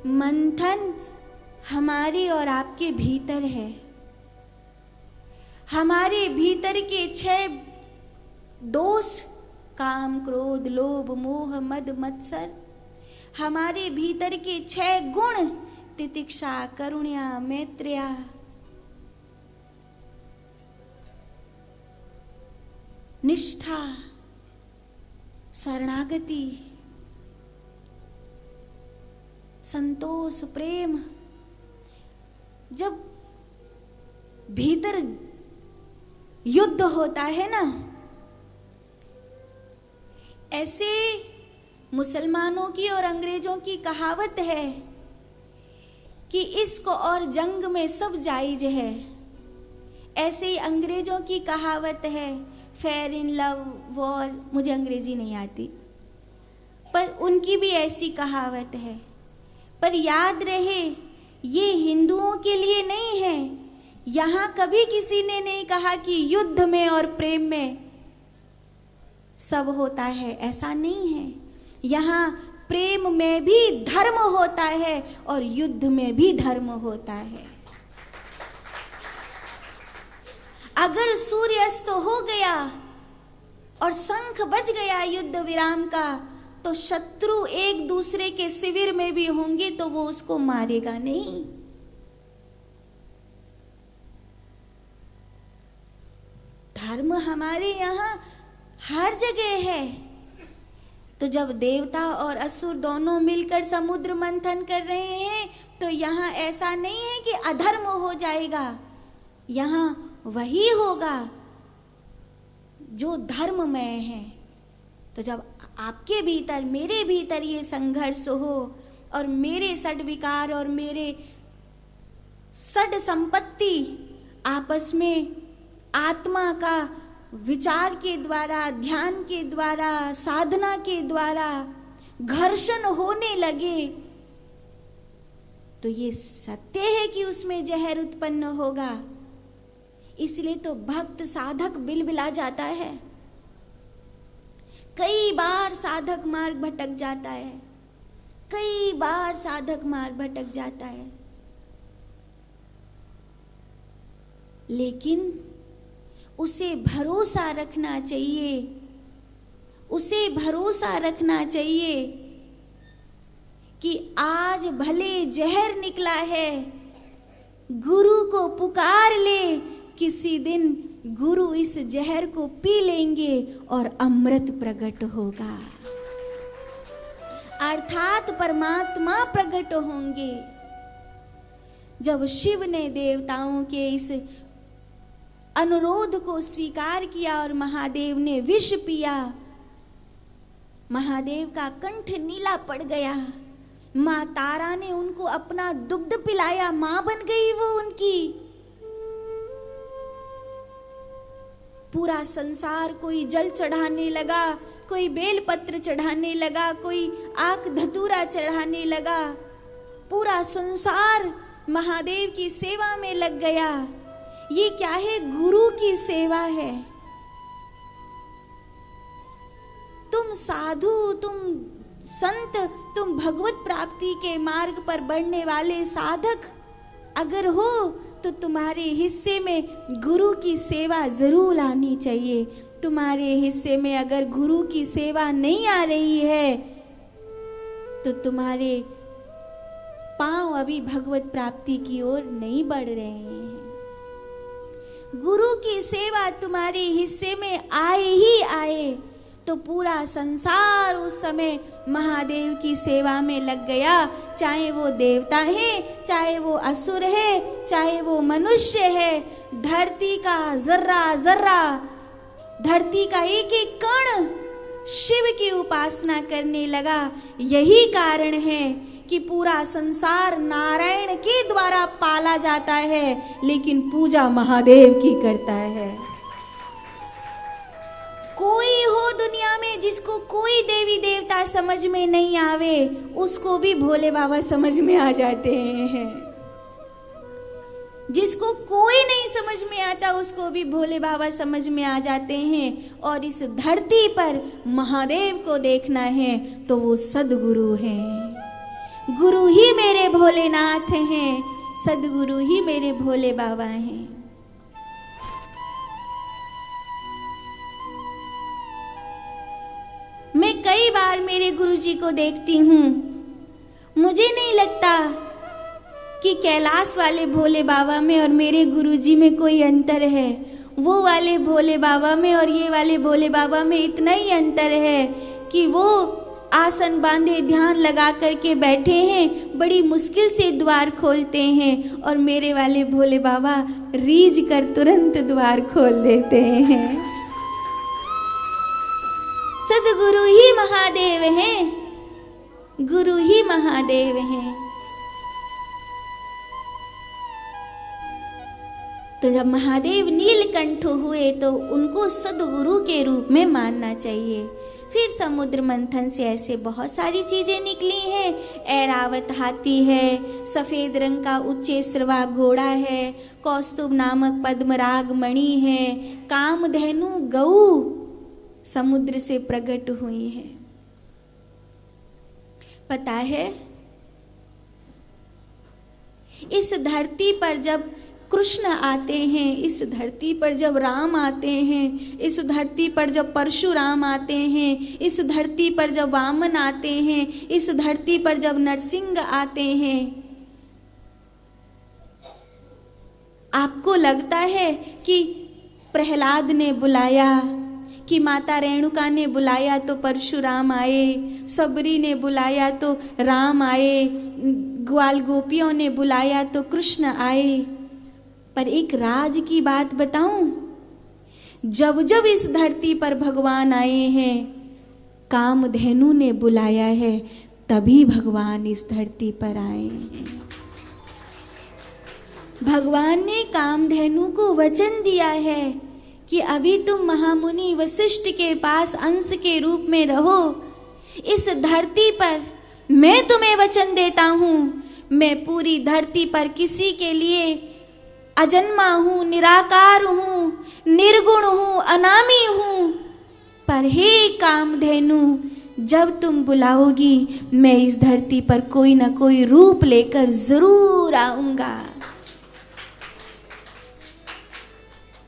मंथन हमारे और आपके भीतर है। हमारे भीतर के 6 दोष, काम, क्रोध, लोभ, मोह, मद, मत्सर, हमारे भीतर के 6 गुण, तितिक्षा, करुणा, मैत्र्या, निष्ठा, शरणागति, संतोष, प्रेम, जब भीतर युद्ध होता है ना, ऐसे मुसलमानों की और अंग्रेजों की कहावत है कि इश्क और जंग में सब जायज है। ऐसे ही अंग्रेजों की कहावत है फेयर इन लव वॉर, मुझे अंग्रेजी नहीं आती, पर उनकी भी ऐसी कहावत है। पर याद रहे ये हिंदुओं के लिए नहीं है। यहाँ कभी किसी ने नहीं कहा कि युद्ध में और प्रेम में सब होता है, ऐसा नहीं है। यहाँ प्रेम में भी धर्म होता है और युद्ध में भी धर्म होता है। अगर सूर्यास्त हो गया और शंख बज गया युद्ध विराम का, तो शत्रु एक दूसरे के शिविर में भी होंगे तो वो उसको मारेगा नहीं। धर्म हमारे यहाँ हर जगह है। तो जब देवता और असुर दोनों मिलकर समुद्र मंथन कर रहे हैं, तो यहाँ ऐसा नहीं है कि अधर्म हो जाएगा, यहाँ वही होगा जो धर्ममय है। तो जब आपके भीतर, मेरे भीतर ये संघर्ष हो और मेरे षड विकार और मेरे षड संपत्ति आपस में आत्मा का विचार के द्वारा, ध्यान के द्वारा, साधना के द्वारा घर्षण होने लगे, तो ये सत्य है कि उसमें जहर उत्पन्न होगा। इसलिए तो भक्त साधक बिलबिला जाता है। कई बार साधक मार्ग भटक जाता है, कई बार साधक मार्ग भटक जाता है, लेकिन उसे भरोसा रखना चाहिए, उसे भरोसा रखना चाहिए कि आज भले जहर निकला है, गुरु को पुकार ले, किसी दिन गुरु इस जहर को पी लेंगे और अमृत प्रकट होगा, अर्थात परमात्मा प्रकट होंगे। जब शिव ने देवताओं के इस अनुरोध को स्वीकार किया और महादेव ने विष पिया, महादेव का कंठ नीला पड़ गया। माँ तारा ने उनको अपना दुग्ध पिलाया, माँ बन गई वो उनकी। पूरा संसार, कोई जल चढ़ाने लगा, कोई बेलपत्र चढ़ाने लगा, कोई आक धतूरा चढ़ाने लगा। पूरा संसार महादेव की सेवा में लग गया। ये क्या है? गुरु की सेवा है। तुम साधु, तुम संत, तुम भगवत प्राप्ति के मार्ग पर बढ़ने वाले साधक अगर हो, तो तुम्हारे हिस्से में गुरु की सेवा जरूर आनी चाहिए। तुम्हारे हिस्से में अगर गुरु की सेवा नहीं आ रही है, तो तुम्हारे पांव अभी भगवत प्राप्ति की ओर नहीं बढ़ रहे हैं। गुरु की सेवा तुम्हारे हिस्से में आए ही आए, तो पूरा संसार उस समय महादेव की सेवा में लग गया। चाहे वो देवता है, चाहे वो असुर है, चाहे वो मनुष्य है, धरती का जर्रा जर्रा, धरती का एक एक कण शिव की उपासना करने लगा। यही कारण है कि पूरा संसार नारायण के द्वारा पाला जाता है, लेकिन पूजा महादेव की करता है। कोई हो दुनिया में जिसको कोई देवी देवता समझ में नहीं आवे, उसको भी भोले बाबा समझ में आ जाते हैं। जिसको कोई नहीं समझ में आता, उसको भी भोले बाबा समझ में आ जाते हैं। और इस धरती पर महादेव को देखना है तो वो सदगुरु हैं। गुरु ही मेरे भोलेनाथ हैं, सदगुरु ही मेरे भोले बाबा हैं। मैं कई बार मेरे गुरुजी को देखती हूँ, मुझे नहीं लगता कि कैलाश वाले भोले बाबा में और मेरे गुरुजी में कोई अंतर है। वो वाले भोले बाबा में और ये वाले भोले बाबा में इतना ही अंतर है कि वो आसन बांधे ध्यान लगा करके बैठे हैं, बड़ी मुश्किल से द्वार खोलते हैं, और मेरे वाले भोले बाबा रीझ कर तुरंत द्वार खोल देते हैं। सदगुरु ही महादेव हैं, गुरु ही महादेव हैं। तो जब महादेव नीलकंठ हुए तो उनको सदगुरु के रूप में मानना चाहिए। फिर समुद्र मंथन से ऐसे बहुत सारी चीजें निकली हैं। ऐरावत हाथी है, सफेद रंग का उच्चेश्रवा घोड़ा है, कौस्तुभ नामक पद्मराग मणि है, कामधेनु गऊ समुद्र से प्रकट हुई है। पता है, इस धरती पर जब कृष्ण आते हैं, इस धरती पर जब राम आते हैं, इस धरती पर जब परशुराम आते हैं, इस धरती पर जब वामन आते हैं, इस धरती पर जब नरसिंह आते हैं, आपको लगता है कि प्रहलाद ने बुलाया, कि माता रेणुका ने बुलाया तो परशुराम आए, सबरी ने बुलाया तो राम आए, ग्वाल गोपियों ने बुलाया तो कृष्ण आए। पर एक राज की बात बताऊं, जब जब इस धरती पर भगवान आए हैं, कामधेनु ने बुलाया है, तभी भगवान इस धरती पर आए हैं। भगवान ने कामधेनु को वचन दिया है कि अभी तुम महामुनि वशिष्ठ के पास अंश के रूप में रहो। इस धरती पर मैं तुम्हें वचन देता हूं, मैं पूरी धरती पर किसी के लिए अजन्मा हूं, निराकार हूं, निर्गुण हूं, अनामी हूं। पर हे कामधेनु, जब तुम बुलाओगी मैं इस धरती पर कोई ना कोई रूप लेकर जरूर आऊंगा।